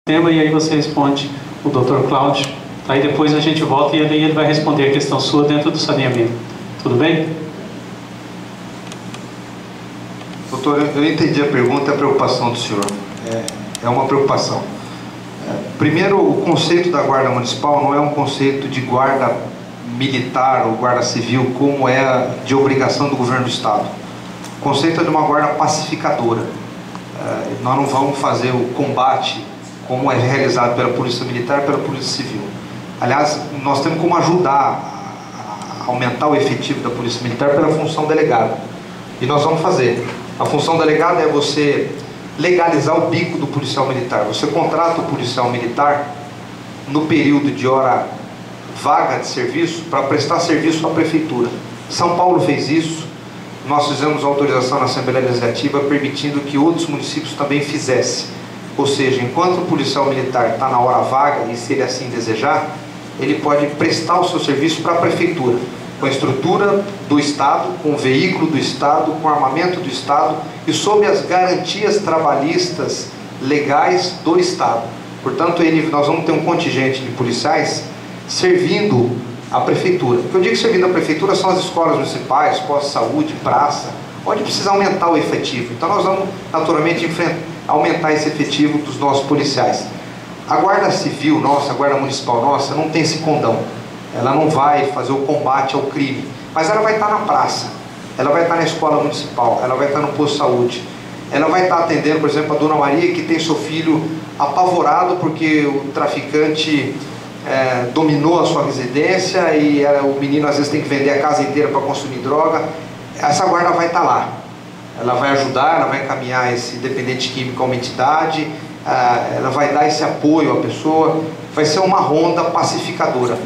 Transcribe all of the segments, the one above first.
tema e aí você responde o Dr. Cláudio. Aí depois a gente volta e ele vai responder a questão sua dentro do saneamento. Tudo bem? Doutor, eu entendi a pergunta e a preocupação do senhor. É uma preocupação. Primeiro, o conceito da guarda municipal não é um conceito de guarda militar ou guarda civil, como é de obrigação do governo do estado. O conceito é de uma guarda pacificadora. Nós não vamos fazer o combate como é realizado pela polícia militar e pela polícia civil. Aliás, nós temos como ajudar a aumentar o efetivo da polícia militar pela função delegada. E nós vamos fazer. A função delegada é você legalizar o bico do policial militar. Você contrata o policial militar no período de hora vaga de serviço para prestar serviço à prefeitura. São Paulo fez isso. Nós fizemos autorização na Assembleia Legislativa permitindo que outros municípios também fizessem. Ou seja, enquanto o policial militar está na hora vaga, e se ele assim desejar, ele pode prestar o seu serviço para a prefeitura, com a estrutura do Estado, com o veículo do Estado, com o armamento do Estado e sob as garantias trabalhistas legais do Estado. Portanto, nós vamos ter um contingente de policiais servindo a prefeitura. O que eu digo servindo a prefeitura são as escolas municipais, postos de saúde, praça, onde precisa aumentar o efetivo. Então nós vamos naturalmente aumentar esse efetivo dos nossos policiais. A guarda civil nossa, a guarda municipal nossa, não tem esse condão. Ela não vai fazer o combate ao crime, mas ela vai estar na praça, ela vai estar na escola municipal, ela vai estar no posto de saúde, ela vai estar atendendo, por exemplo, a dona Maria, que tem seu filho apavorado porque o traficante dominou a sua residência e o menino às vezes tem que vender a casa inteira para consumir droga. Essa guarda vai estar lá, ela vai ajudar, ela vai encaminhar esse dependente químico a uma entidade, ela vai dar esse apoio à pessoa, vai ser uma ronda pacificadora.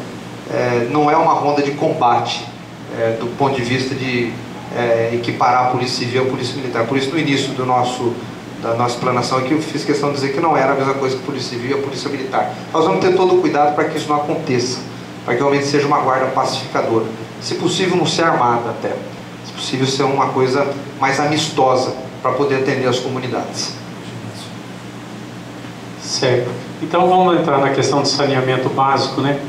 Não é uma ronda de combate do ponto de vista de equiparar a polícia civil à polícia militar. Por isso, no início da nossa explanação aqui, eu fiz questão de dizer que não era a mesma coisa que a polícia civil e a polícia militar. Nós vamos ter todo o cuidado para que isso não aconteça, para que realmente seja uma guarda pacificadora. Se possível, não ser armada até. Se possível, ser uma coisa mais amistosa para poder atender as comunidades. Certo. Então vamos entrar na questão do saneamento básico, né?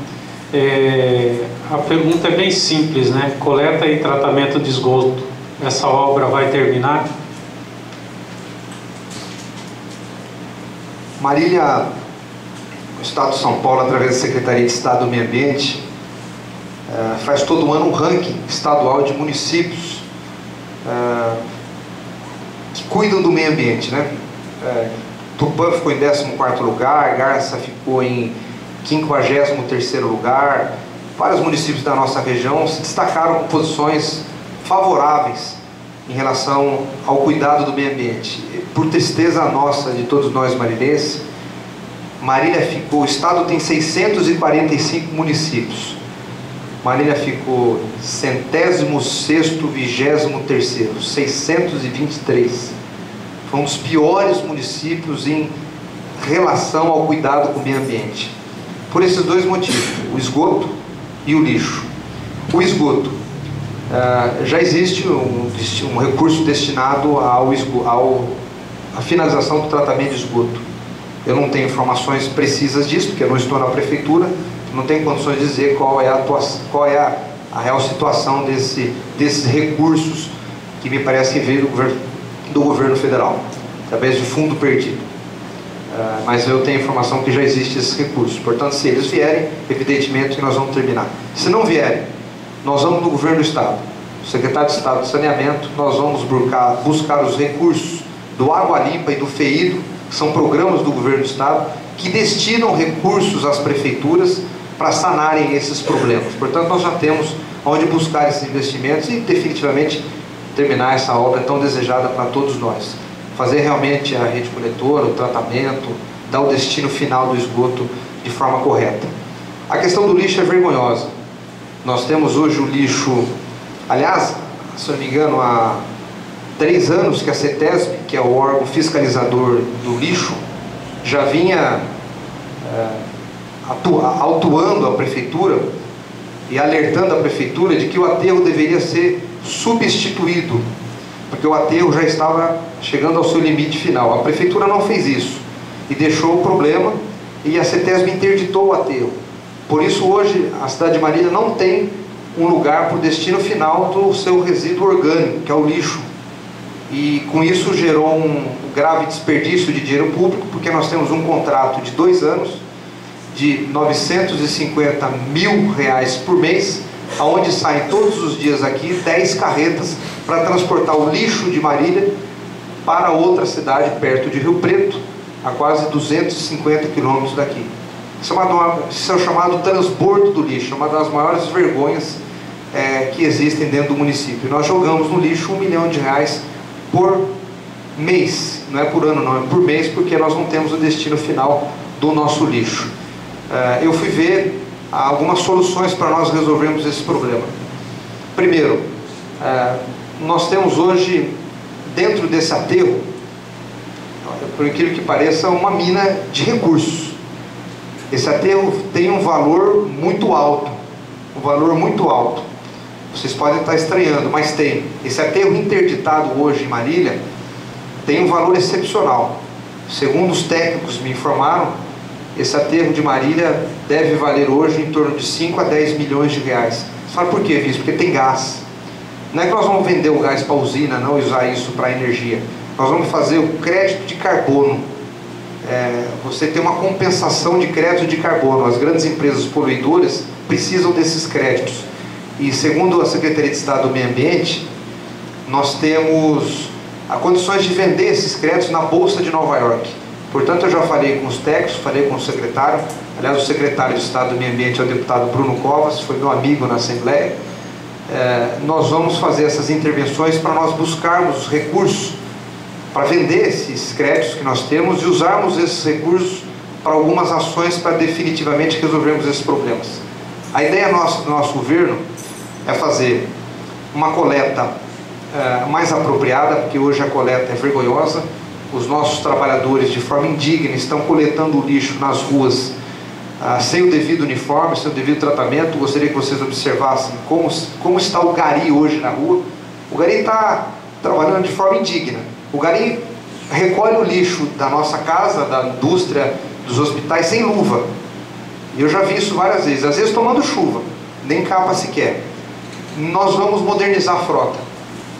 A pergunta é bem simples, né? Coleta e tratamento de esgoto. Essa obra vai terminar? Marília, o Estado de São Paulo, através da Secretaria de Estado do Meio Ambiente, faz todo ano um ranking estadual de municípios que cuidam do meio ambiente, né? Tupã ficou em 14º lugar, Garça ficou em 53º lugar. Vários municípios da nossa região se destacaram com posições favoráveis em relação ao cuidado do meio ambiente. Por tristeza nossa, de todos nós marilenses, o estado tem 645 municípios. Marília ficou 106º, 23º, 623. Foi um dos piores municípios em relação ao cuidado com o meio ambiente. Por esses dois motivos, o esgoto e o lixo. O esgoto, já existe um recurso destinado à finalização do tratamento de esgoto. Eu não tenho informações precisas disso, porque eu não estou na prefeitura, não tenho condições de dizer qual é a real situação desses recursos que me parece que veio do governo federal, através de fundo perdido. Mas eu tenho informação que já existem esses recursos. Portanto, se eles vierem, evidentemente que nós vamos terminar. Se não vierem, nós vamos no governo do Estado, o secretário de Estado de Saneamento, nós vamos buscar os recursos do Água Limpa e do FEIDO, que são programas do governo do Estado, que destinam recursos às prefeituras para sanarem esses problemas. Portanto, nós já temos onde buscar esses investimentos e definitivamente terminar essa obra tão desejada para todos nós. Fazer realmente a rede coletora, o tratamento, dar o destino final do esgoto de forma correta. A questão do lixo é vergonhosa. Nós temos hoje o lixo, aliás, se não me engano, há 3 anos que a CETESB, que é o órgão fiscalizador do lixo, já vinha autuando a prefeitura e alertando a prefeitura de que o aterro deveria ser substituído, porque o aterro já estava chegando ao seu limite final. A prefeitura não fez isso e deixou o problema e a CETESB interditou o aterro. Por isso hoje a cidade de Marília não tem um lugar para o destino final do seu resíduo orgânico, que é o lixo. E com isso gerou um grave desperdício de dinheiro público, porque nós temos um contrato de 2 anos, de R$ 950 mil por mês, aonde saem todos os dias aqui 10 carretas para transportar o lixo de Marília para outra cidade perto de Rio Preto, a quase 250 quilômetros daqui. Isso é o chamado transbordo do lixo, é uma das maiores vergonhas que existem dentro do município. Nós jogamos no lixo R$ 1 milhão por mês, não é por ano não, é por mês, porque nós não temos o destino final do nosso lixo. Eu fui ver algumas soluções para nós resolvermos esse problema. Primeiro, nós temos hoje, dentro desse aterro, por incrível que pareça, uma mina de recursos. Esse aterro tem um valor muito alto, Vocês podem estar estranhando, mas tem. Esse aterro interditado hoje em Marília tem um valor excepcional. Segundo os técnicos me informaram, esse aterro de Marília deve valer hoje em torno de 5 a 10 milhões de reais. Você fala, por quê, Vice? Porque tem gás. Não é que nós vamos vender o gás para a usina, não usar isso para energia. Nós vamos fazer o crédito de carbono. Você tem uma compensação de crédito de carbono. As grandes empresas poluidoras precisam desses créditos. E segundo a Secretaria de Estado do Meio Ambiente, nós temos condições de vender esses créditos na Bolsa de Nova York. Portanto, eu já falei com os técnicos, falei com o secretário. Aliás, o secretário de Estado do Meio Ambiente é o deputado Bruno Covas, foi meu amigo na Assembleia. Nós vamos fazer essas intervenções para nós buscarmos os recursos para vender esses créditos que nós temos e usarmos esses recursos para algumas ações para definitivamente resolvermos esses problemas. A ideia do nosso governo é fazer uma coleta mais apropriada, porque hoje a coleta é vergonhosa. Os nossos trabalhadores, de forma indigna, estão coletando o lixo nas ruas sem o devido uniforme, sem o devido tratamento. Gostaria que vocês observassem como está o gari hoje na rua. O gari está trabalhando de forma indigna. O gari recolhe o lixo da nossa casa, da indústria, dos hospitais, sem luva. E eu já vi isso várias vezes, às vezes tomando chuva, nem capa sequer. Nós vamos modernizar a frota.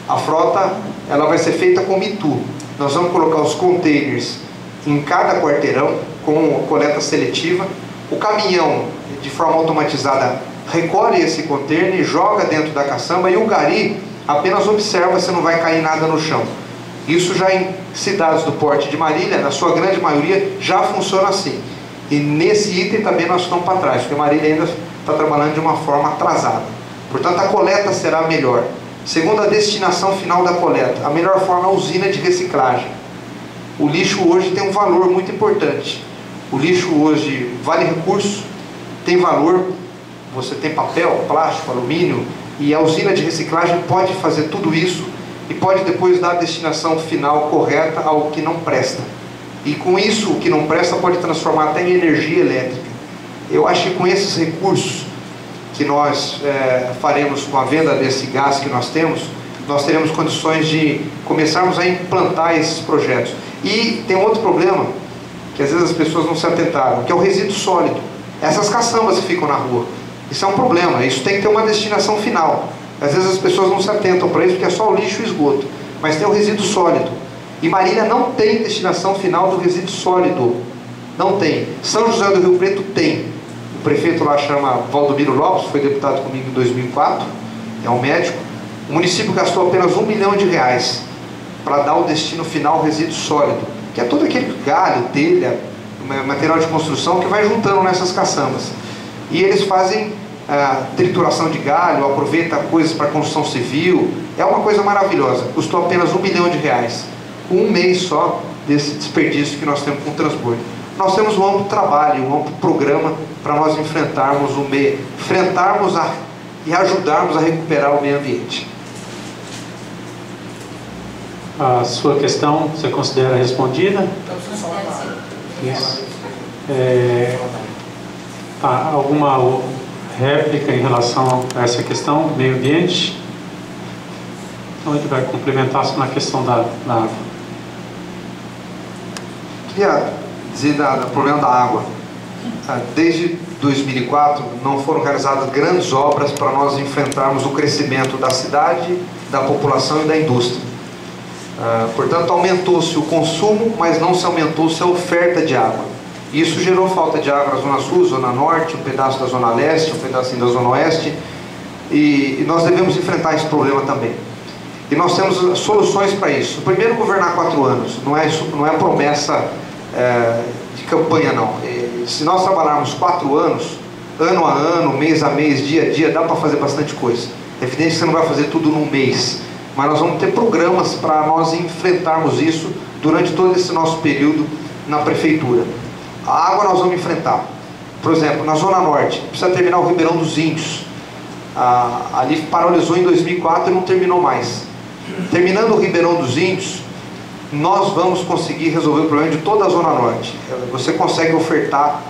A frota, ela vai ser feita com Mitu. Nós vamos colocar os containers em cada quarteirão, com coleta seletiva. O caminhão, de forma automatizada, recolhe esse container e joga dentro da caçamba, e o gari apenas observa se não vai cair nada no chão. Isso já em cidades do porte de Marília, na sua grande maioria, já funciona assim. E nesse item também nós estamos para trás, porque Marília ainda está trabalhando de uma forma atrasada. Portanto, a coleta será melhor. Segundo a destinação final da coleta, a melhor forma é a usina de reciclagem. O lixo hoje tem um valor muito importante. O lixo hoje vale recurso, tem valor. Você tem papel, plástico, alumínio, e a usina de reciclagem pode fazer tudo isso e pode depois dar a destinação final correta ao que não presta. E com isso, o que não presta pode transformar até em energia elétrica. Eu acho que com esses recursos que nós faremos com a venda desse gás que nós teremos condições de começarmos a implantar esses projetos. E tem outro problema, que às vezes as pessoas não se atentaram, que é o resíduo sólido. Essas caçambas que ficam na rua. Isso é um problema, isso tem que ter uma destinação final. Às vezes as pessoas não se atentam para isso, porque é só o lixo e o esgoto. Mas tem o resíduo sólido. E Marília não tem destinação final do resíduo sólido. Não tem. São José do Rio Preto tem. O prefeito lá chama Valdomiro Lopes, foi deputado comigo em 2004, é um médico. O município gastou apenas R$ 1 milhão para dar o destino final resíduo sólido, que é todo aquele galho, telha, material de construção que vai juntando nessas caçambas. E eles fazem trituração de galho, aproveita coisas para construção civil. É uma coisa maravilhosa. Custou apenas R$ 1 milhão. Com um mês só desse desperdício que nós temos com o transporte. Nós temos um amplo trabalho, um amplo programa para nós enfrentarmos e ajudarmos a recuperar o meio ambiente. A sua questão, você considera respondida? Isso. Alguma réplica em relação a essa questão, meio ambiente? Então a gente vai complementar na questão da água. Queria dizer do problema da água. Desde 2004 não foram realizadas grandes obras para nós enfrentarmos o crescimento da cidade, da população e da indústria. Portanto, aumentou-se o consumo, mas não se aumentou-se a oferta de água. Isso gerou falta de água na Zona Sul, Zona Norte, um pedaço da Zona Leste, um pedacinho da Zona Oeste, e nós devemos enfrentar esse problema também. E nós temos soluções para isso. Primeiro, governar 4 anos, não é promessa de campanha, não. Se nós trabalharmos 4 anos, ano a ano, mês a mês, dia a dia, dá para fazer bastante coisa. É evidente que você não vai fazer tudo num mês, mas nós vamos ter programas para nós enfrentarmos isso durante todo esse nosso período na prefeitura. A água nós vamos enfrentar. Por exemplo, na Zona Norte, precisa terminar o Ribeirão dos Índios. Ali paralisou em 2004 e não terminou mais. Terminando o Ribeirão dos Índios, nós vamos conseguir resolver o problema de toda a Zona Norte. Você consegue ofertar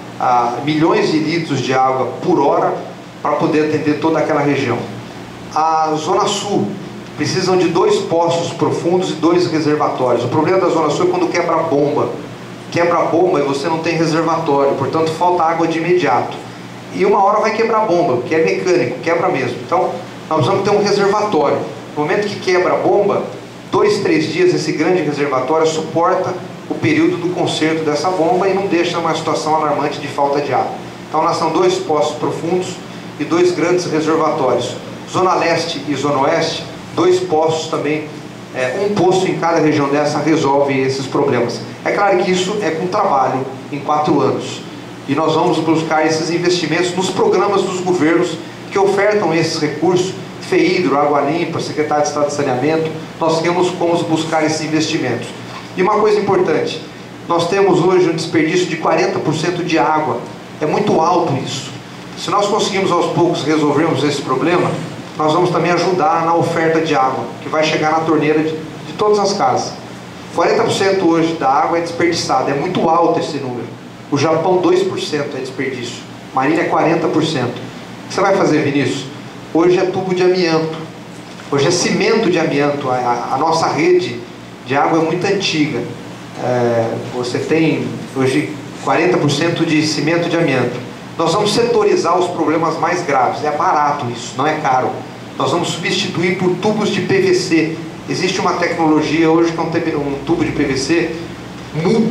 milhões de litros de água por hora para poder atender toda aquela região. A Zona Sul precisam de 2 poços profundos e 2 reservatórios. O problema da Zona Sul é quando quebra a bomba. Quebra a bomba e você não tem reservatório, portanto falta água de imediato. E uma hora vai quebrar a bomba, porque é mecânico, quebra mesmo. Então nós precisamos ter um reservatório. No momento que quebra a bomba, 2, 3 dias esse grande reservatório suporta o período do conserto dessa bomba e não deixa uma situação alarmante de falta de água. Então nós são 2 poços profundos e 2 grandes reservatórios. Zona Leste e Zona Oeste, 2 poços também, um poço em cada região dessa resolve esses problemas. É claro que isso é com trabalho em 4 anos. E nós vamos buscar esses investimentos nos programas dos governos que ofertam esses recursos. FEHIDRO, Água Limpa, Secretaria de Estado de Saneamento, nós temos como buscar esses investimentos. E uma coisa importante, nós temos hoje um desperdício de 40% de água. É muito alto isso. Se nós conseguirmos aos poucos resolvermos esse problema, nós vamos também ajudar na oferta de água, que vai chegar na torneira de todas as casas. 40% hoje da água é desperdiçada, é muito alto esse número. O Japão 2% é desperdício, Marília é 40%. O que você vai fazer, Vinícius? Hoje é tubo de amianto, hoje é cimento de amianto. A nossa rede de água é muito antiga. Você tem hoje 40% de cimento de amianto. Nós vamos setorizar os problemas mais graves. É barato isso, não é caro. Nós vamos substituir por tubos de PVC. Existe uma tecnologia hoje que é um tubo de PVC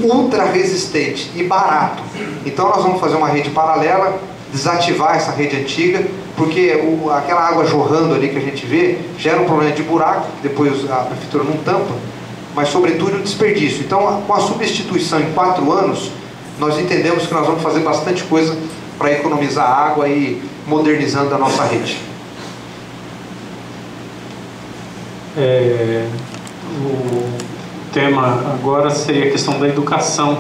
ultra resistente e barato. Então nós vamos fazer uma rede paralela, desativar essa rede antiga, porque aquela água jorrando ali que a gente vê gera um problema de buraco, que depois a prefeitura não tampa, mas sobretudo o desperdício. Então, com a substituição em 4 anos, nós entendemos que nós vamos fazer bastante coisa para economizar água e modernizando a nossa rede. O tema agora seria a questão da educação.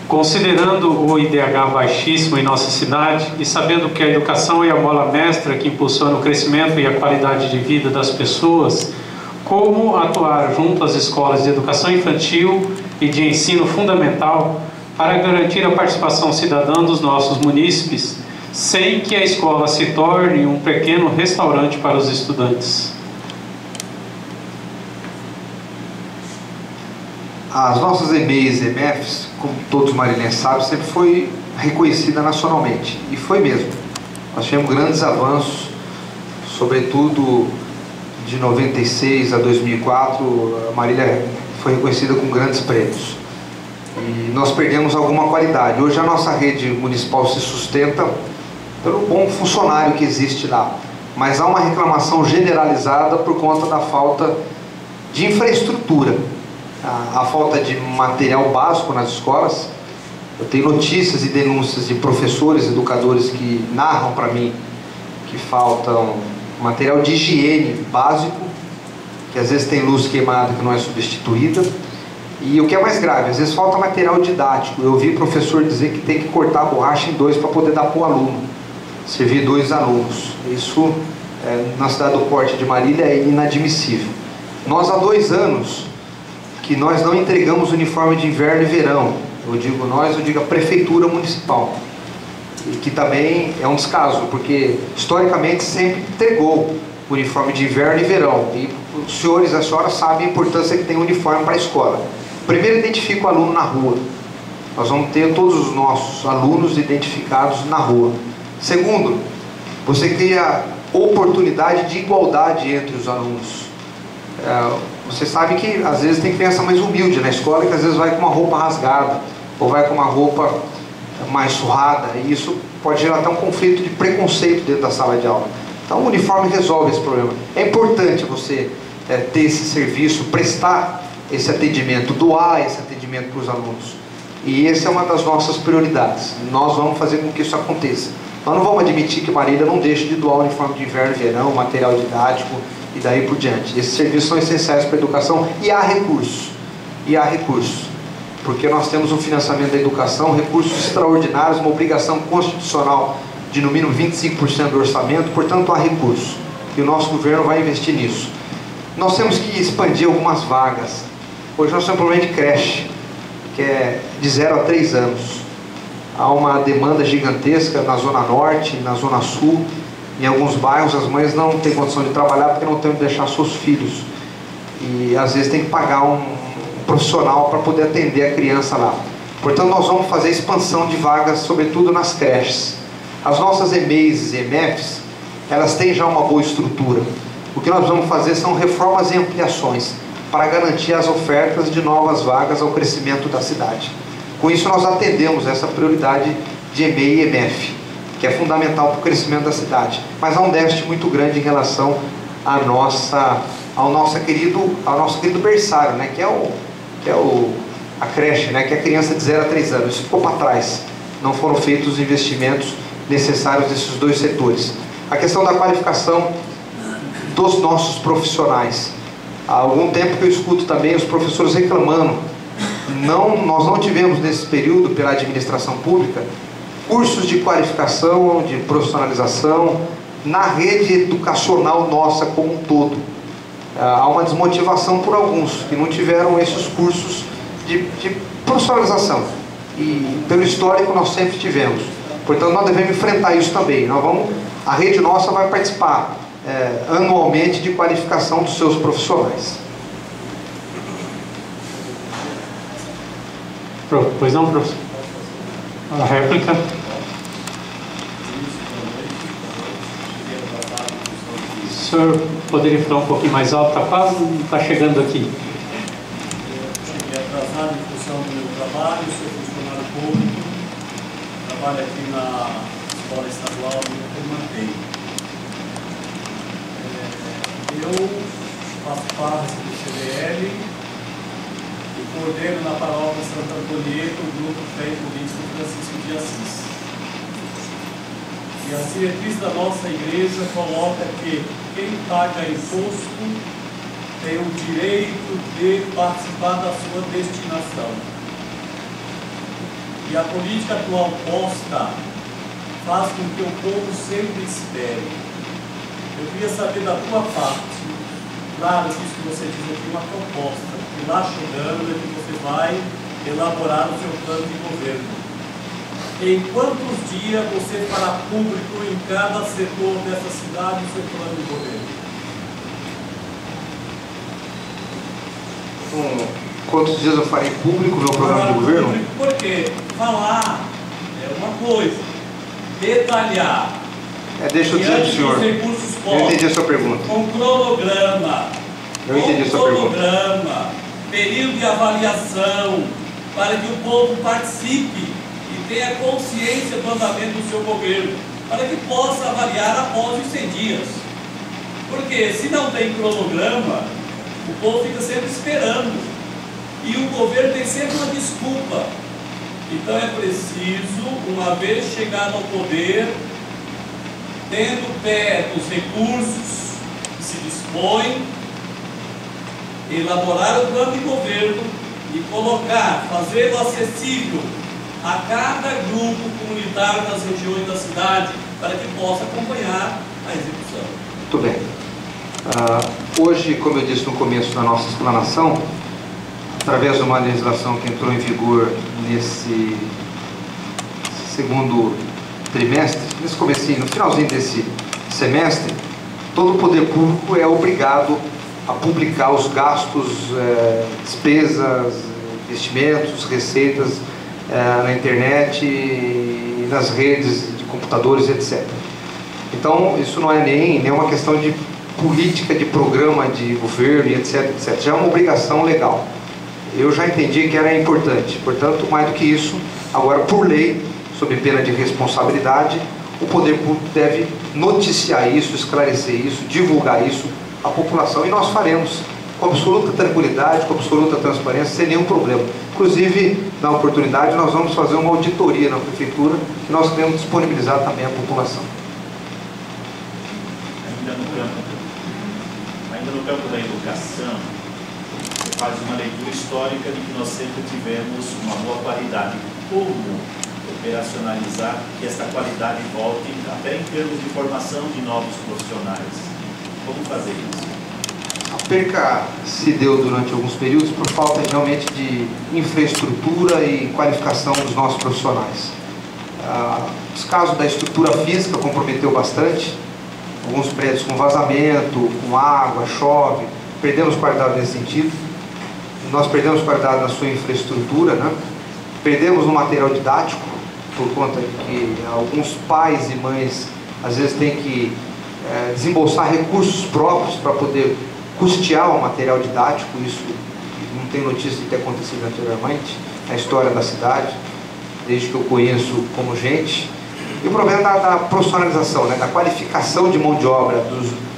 Considerando o IDH baixíssimo em nossa cidade e sabendo que a educação é a mola mestra que impulsiona o crescimento e a qualidade de vida das pessoas, como atuar junto às escolas de educação infantil e de ensino fundamental para garantir a participação cidadã dos nossos munícipes, sem que a escola se torne um pequeno restaurante para os estudantes? As nossas EMEIs e EMEFs, como todos os marilenses sabem, sempre foi reconhecida nacionalmente. E foi mesmo. Nós tivemos grandes avanços, sobretudo de 96 a 2004, a Marília foi reconhecida com grandes prêmios. E nós perdemos alguma qualidade. Hoje a nossa rede municipal se sustenta pelo bom funcionário que existe lá. Mas há uma reclamação generalizada por conta da falta de infraestrutura. A falta de material básico nas escolas. Eu tenho notícias e denúncias de professores, educadores que narram para mim que faltam material de higiene básico, que às vezes tem luz queimada que não é substituída, e o que é mais grave, às vezes falta material didático. Eu ouvi professor dizer que tem que cortar a borracha em 2 para poder dar para o aluno, servir 2 alunos. Isso na cidade do Porte de Marília é inadmissível. Nós há 2 anos que nós não entregamos uniforme de inverno e verão. Eu digo nós, eu digo a prefeitura municipal, e que também é um descaso, porque historicamente sempre entregou uniforme de inverno e verão, e os senhores e as senhoras sabem a importância que tem o uniforme para a escola. Primeiro identifica o aluno na rua. Nós vamos ter todos os nossos alunos identificados na rua. Segundo, você cria oportunidade de igualdade entre os alunos. Você sabe que às vezes tem criança mais humilde na escola, que às vezes vai com uma roupa rasgada, ou vai com uma roupa mais surrada, e isso pode gerar até um conflito de preconceito dentro da sala de aula. Então o uniforme resolve esse problema. É importante você ter esse serviço, prestar esse atendimento, doar esse atendimento para os alunos. E essa é uma das nossas prioridades. Nós vamos fazer com que isso aconteça. Nós não vamos admitir que Marília não deixe de doar o uniforme de inverno e verão, material didático e daí por diante. Esses serviços são essenciais para a educação e há recursos. Porque nós temos um financiamento da educação, recursos extraordinários, uma obrigação constitucional de no mínimo 25% do orçamento, portanto há recursos. E o nosso governo vai investir nisso. Nós temos que expandir algumas vagas. Hoje nós temos um problema de creche, que é de 0 a 3 anos. Há uma demanda gigantesca na Zona Norte, na Zona Sul. Em alguns bairros as mães não têm condição de trabalhar porque não têm onde deixar seus filhos. E às vezes tem que pagar um profissional para poder atender a criança lá. Portanto, nós vamos fazer expansão de vagas, sobretudo nas creches. As nossas EMEIs e EMEFs, elas têm já uma boa estrutura. O que nós vamos fazer são reformas e ampliações para garantir as ofertas de novas vagas ao crescimento da cidade. Com isso nós atendemos essa prioridade de EMEI e EMEF, que é fundamental para o crescimento da cidade. Mas há um déficit muito grande em relação ao nosso querido berçário, né, que é a creche, né, que é a criança de 0 a 3 anos. Isso ficou para trás. Não foram feitos os investimentos necessários desses dois setores. A questão da qualificação dos nossos profissionais. Há algum tempo que eu escuto também os professores reclamando. Nós não tivemos nesse período, pela administração pública, cursos de qualificação, de profissionalização, na rede educacional nossa como um todo. Há uma desmotivação por alguns que não tiveram esses cursos de profissionalização. E pelo histórico nós sempre tivemos. Portanto, nós devemos enfrentar isso também. A rede nossa vai participar anualmente de qualificação dos seus profissionais. Pois não, professor? A réplica. O senhor poderia falar um pouquinho mais alto? Está chegando aqui. Cheguei atrasado em função do meu trabalho, sou funcionário público, trabalho aqui na Escola Estadual de Manteio. Eu faço parte do CDL e coordeno na paróquia Santo Antonieta o grupo Fé e Política Francisco de Assis. E a diretriz da nossa igreja coloca que quem paga imposto tem o direito de participar da sua destinação. E a política atual posta faz com que o povo sempre espere. Eu queria saber da tua parte, claro, isso que você diz aqui, uma proposta, que lá chegando é que você vai elaborar o seu plano de governo. Em quantos dias você fará público em cada setor dessa cidade o seu plano de governo? Quantos dias eu farei público o meu programa de governo? Porque falar é uma coisa, detalhar. Deixa eu dizer para o senhor. Eu entendi a sua pergunta. Com cronograma. Eu entendi a sua pergunta. Cronograma, período de avaliação, para que o povo participe e tenha consciência do andamento do seu governo, para que possa avaliar após os 100 dias. Porque se não tem cronograma, o povo fica sempre esperando. E o governo tem sempre uma desculpa. Então é preciso, uma vez chegado ao poder, tendo pé dos recursos que se dispõe, elaborar o plano de governo e colocar, fazê-lo acessível a cada grupo comunitário das regiões da cidade, para que possa acompanhar a execução. Muito bem. Hoje, como eu disse no começo da nossa explanação, através de uma legislação que entrou em vigor nesse segundo trimestre, nesse comecinho, no finalzinho desse semestre, todo o poder público é obrigado a publicar os gastos, despesas, investimentos, receitas na internet e nas redes de computadores, etc. Então, isso não é nem uma questão de política, de programa de governo, e etc, etc. Já é uma obrigação legal. Eu já entendi que era importante. Portanto, mais do que isso, agora, por lei, sob pena de responsabilidade, o poder público deve noticiar isso, esclarecer isso, divulgar isso à população. E nós faremos com absoluta tranquilidade, com absoluta transparência, sem nenhum problema. Inclusive, na oportunidade, nós vamos fazer uma auditoria na Prefeitura, que nós queremos disponibilizar também à população. Ainda no campo da educação, você faz uma leitura histórica de que nós sempre tivemos uma boa qualidade. Como operacionalizar que essa qualidade volte, até em termos de formação de novos profissionais? Como fazer isso? A perca se deu durante alguns períodos por falta realmente de infraestrutura e qualificação dos nossos profissionais. Os casos da estrutura física comprometeu bastante. Alguns prédios com vazamento, com água, chove, perdemos qualidade nesse sentido. Nós perdemos qualidade na sua infraestrutura, né? Perdemos no material didático, por conta de que alguns pais e mães às vezes têm que desembolsar recursos próprios para poder custear o material didático. Isso não tem notícia de ter acontecido anteriormente na história da cidade, desde que eu conheço como gente. E o problema da profissionalização, né, da qualificação de mão de obra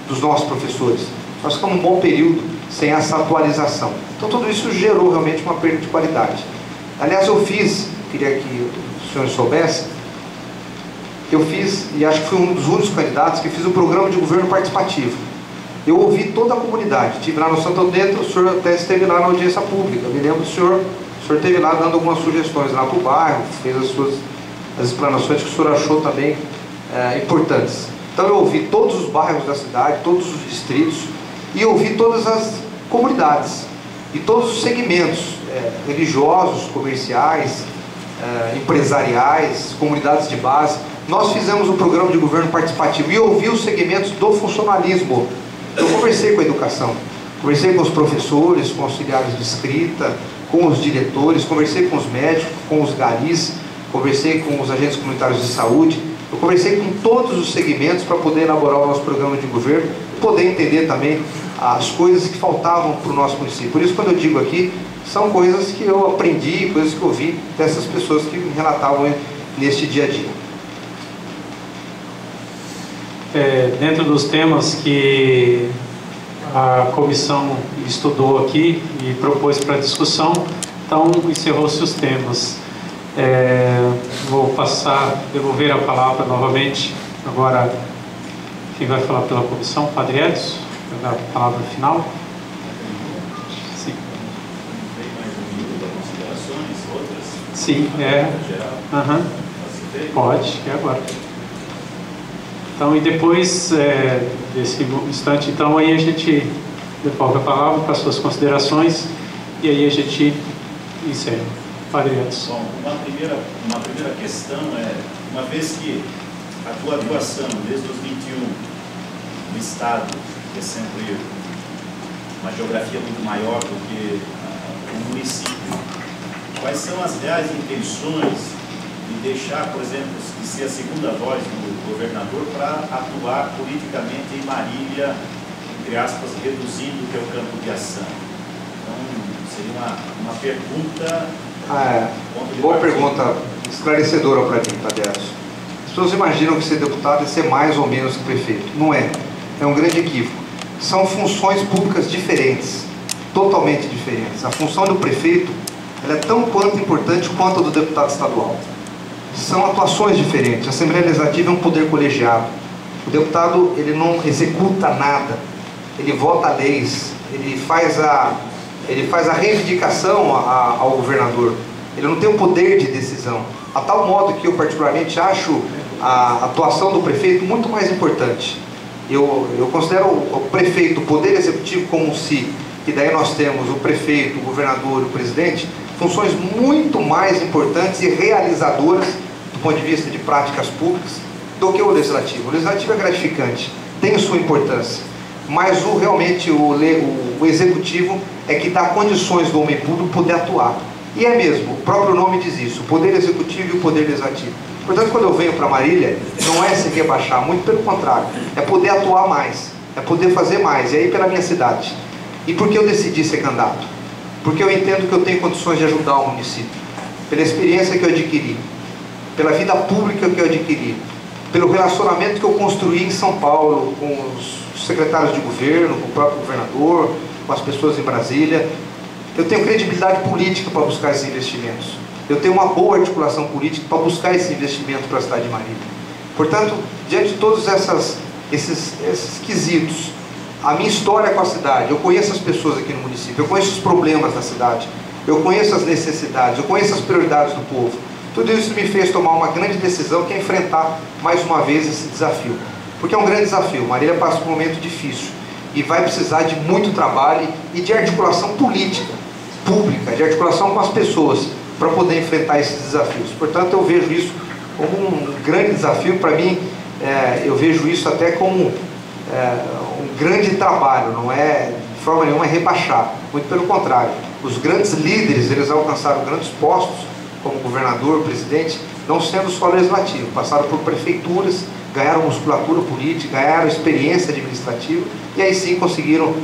dos nossos professores. Nós ficamos um bom período sem essa atualização. Então tudo isso gerou realmente uma perda de qualidade. Aliás, eu queria que os senhores soubessem, eu fiz, e acho que fui um dos únicos candidatos que fiz o programa de governo participativo. Eu ouvi toda a comunidade. Estive lá no Santo André, o senhor até esteve lá na audiência pública. Eu me lembro do senhor, o senhor esteve lá dando algumas sugestões lá para o bairro, fez as explanações que o senhor achou também importantes. Então eu ouvi todos os bairros da cidade, todos os distritos, e ouvi todas as comunidades, e todos os segmentos, religiosos, comerciais, empresariais, comunidades de base. Nós fizemos um programa de governo participativo e ouvi os segmentos do funcionalismo. Eu conversei com a educação, conversei com os professores, com auxiliares de escrita, com os diretores, conversei com os médicos, com os garis, conversei com os agentes comunitários de saúde. Eu conversei com todos os segmentos para poder elaborar o nosso programa de governo e poder entender também as coisas que faltavam para o nosso município. Por isso, quando eu digo aqui, são coisas que eu aprendi, coisas que eu vi dessas pessoas que me relatavam neste dia a dia. Dentro dos temas que a comissão estudou aqui e propôs para discussão, então encerrou-se os temas. Vou devolver a palavra novamente. Agora, quem vai falar pela comissão? Padre Edson, vai dar a palavra final. Sim. Tem mais um minuto para considerações, outras? Sim, geral. Pode, é agora. Então, e depois desse instante, então, aí a gente devolve a palavra para as suas considerações e aí a gente encerra. Padre Edson. Bom, uma primeira questão uma vez que a tua atuação desde os 21 no Estado, que é sempre uma geografia muito maior do que o município, quais são as reais intenções de deixar, por exemplo, de ser a segunda voz do governador para atuar politicamente em Marília, entre aspas, reduzindo o teu campo de ação? Então, seria uma pergunta... boa pergunta, esclarecedora para mim, Padre Edson. As pessoas imaginam que ser deputado é ser mais ou menos que prefeito. Não é. É um grande equívoco. São funções públicas diferentes, totalmente diferentes. A função do prefeito ela é tão quanto importante quanto a do deputado estadual. São atuações diferentes. A Assembleia Legislativa é um poder colegiado. O deputado ele não executa nada. Ele vota leis. Ele faz a reivindicação ao governador. Ele não tem o poder de decisão. A tal modo que eu particularmente acho a atuação do prefeito muito mais importante. Eu considero o prefeito, o poder executivo como si, que daí nós temos o prefeito, o governador e o presidente, funções muito mais importantes e realizadoras do ponto de vista de práticas públicas do que o legislativo. O legislativo é gratificante, tem sua importância, mas realmente o executivo é que dá condições do homem público poder atuar. E é mesmo, o próprio nome diz isso, o poder executivo e o poder legislativo. Portanto, quando eu venho para Marília, não é se rebaixar, muito pelo contrário, é poder atuar mais, é poder fazer mais, e aí pela minha cidade. E por que eu decidi ser candidato? Porque eu entendo que eu tenho condições de ajudar o município, pela experiência que eu adquiri, pela vida pública que eu adquiri, pelo relacionamento que eu construí em São Paulo, com os secretários de governo, com o próprio governador, com as pessoas em Brasília. Eu tenho credibilidade política para buscar esses investimentos. Eu tenho uma boa articulação política para buscar esse investimento para a cidade de Marília. Portanto, diante de todos esses quesitos, a minha história com a cidade, eu conheço as pessoas aqui no município, eu conheço os problemas da cidade, eu conheço as necessidades, eu conheço as prioridades do povo. Tudo isso me fez tomar uma grande decisão, que é enfrentar mais uma vez esse desafio. Porque é um grande desafio. Marília passa por um momento difícil e vai precisar de muito trabalho e de articulação política, pública, de articulação com as pessoas para poder enfrentar esses desafios. Portanto, eu vejo isso como um grande desafio. Para mim, eu vejo isso até como um grande trabalho, não é de forma nenhuma rebaixar, muito pelo contrário. Os grandes líderes, eles alcançaram grandes postos, como governador, presidente, não sendo só legislativo, passaram por prefeituras, ganharam musculatura política, ganharam experiência administrativa e aí sim conseguiram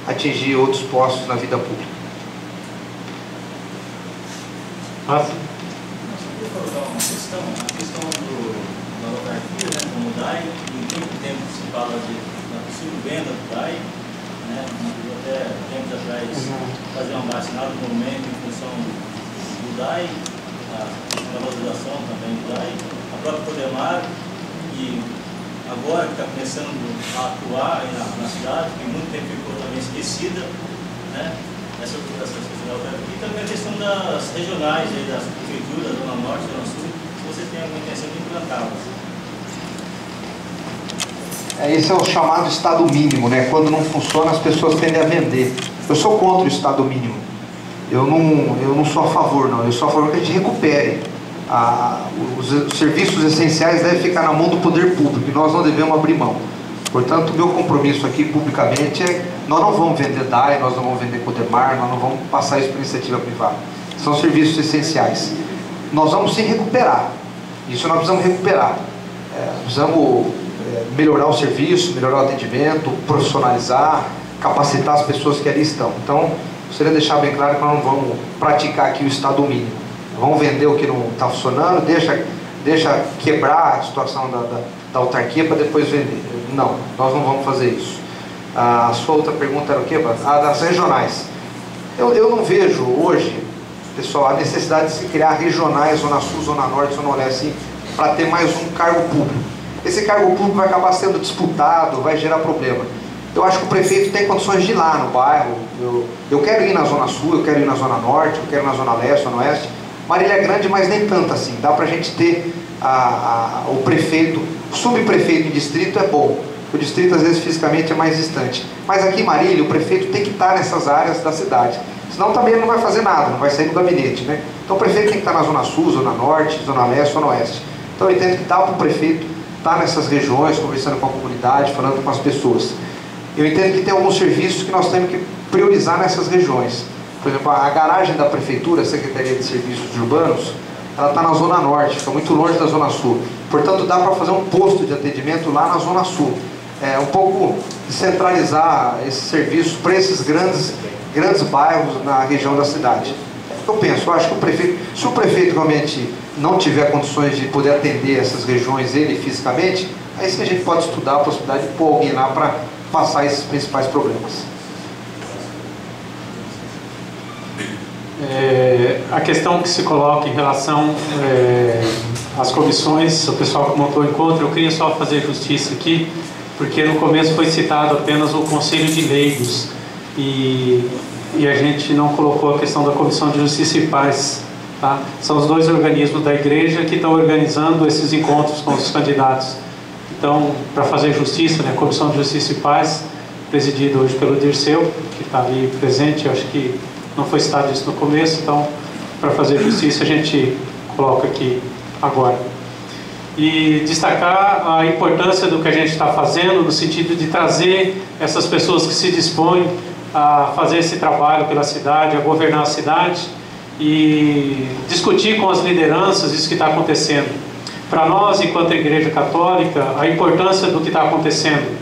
atingir outros postos na vida pública. Nossa. Eu queria colocar uma questão, a questão da autarquia, né, como o DAI, em muito tempo se fala da possível venda do DAI, né, até tempos atrás fazer um abaixo-assinado no momento em função do DAI, a valorização também do DAI, a própria Codemar, e agora que está começando a atuar aí na cidade, que muito tempo ficou também esquecida, né? Essa questão da autarquia, e também a questão das regionais, aí, das prefeituras, Zona Norte, Zona Sul, se você tem alguma intenção de implantá-las. Esse é o chamado Estado mínimo, né? Quando não funciona, as pessoas tendem a vender. Eu sou contra o Estado mínimo. Eu não sou a favor, não. Eu sou a favor que a gente recupere. Os serviços essenciais devem ficar na mão do poder público e nós não devemos abrir mão. Portanto, o meu compromisso aqui publicamente é: nós não vamos vender DAI, nós não vamos vender Codemar, nós não vamos passar isso para iniciativa privada. São serviços essenciais. Nós vamos sim recuperar. Isso nós precisamos recuperar. Precisamos melhorar o serviço, melhorar o atendimento, profissionalizar, capacitar as pessoas que ali estão. Então, gostaria de deixar bem claro que nós não vamos praticar aqui o Estado mínimo. Vamos vender o que não está funcionando, deixa quebrar a situação da autarquia para depois vender. Não, nós não vamos fazer isso. A sua outra pergunta era o quê? Das regionais. Eu não vejo hoje, pessoal, a necessidade de se criar regionais, Zona Sul, Zona Norte, Zona Oeste, para ter mais um cargo público. Esse cargo público vai acabar sendo disputado, vai gerar problema. Eu acho que o prefeito tem condições de ir lá no bairro. Eu quero ir na Zona Sul, eu quero ir na Zona Norte, eu quero ir na Zona Leste, Zona Oeste. Marília é grande, mas nem tanto assim. Dá pra gente ter o prefeito, o subprefeito em distrito é bom. O distrito às vezes fisicamente é mais distante. Mas aqui em Marília o prefeito tem que estar nessas áreas da cidade. Senão também ele não vai fazer nada, não vai sair do gabinete, né? Então o prefeito tem que estar na Zona Sul, Zona Norte, Zona Leste, Zona Oeste. Então eu entendo que dá para o prefeito estar nessas regiões, conversando com a comunidade, falando com as pessoas. Eu entendo que tem alguns serviços que nós temos que priorizar nessas regiões. Por exemplo, a garagem da prefeitura, a Secretaria de Serviços Urbanos, ela está na Zona Norte, fica muito longe da Zona Sul. Portanto, dá para fazer um posto de atendimento lá na Zona Sul. Um pouco descentralizar esse serviço para esses grandes bairros na região da cidade. Eu acho que se o prefeito realmente não tiver condições de poder atender essas regiões, ele fisicamente, aí sim a gente pode estudar a possibilidade de pôr alguém lá para passar esses principais problemas. A questão que se coloca em relação às comissões, o pessoal que montou o encontro, eu queria só fazer justiça aqui, porque no começo foi citado apenas o Conselho de Leigos e a gente não colocou a questão da Comissão de Justiça e Paz. Tá? São os dois organismos da igreja que estão organizando esses encontros com os candidatos. Então, para fazer justiça, né, a Comissão de Justiça e Paz, presidida hoje pelo Dirceu, que está ali presente, eu acho que não foi citado isso no começo, então, para fazer justiça, a gente coloca aqui agora. E destacar a importância do que a gente está fazendo, no sentido de trazer essas pessoas que se dispõem a fazer esse trabalho pela cidade, a governar a cidade, e discutir com as lideranças isso que está acontecendo. Para nós, enquanto Igreja Católica, a importância do que está acontecendo.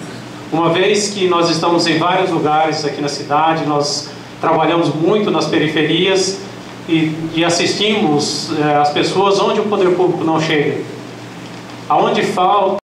Uma vez que nós estamos em vários lugares aqui na cidade, nós trabalhamos muito nas periferias e assistimos as pessoas onde o poder público não chega. Aonde falta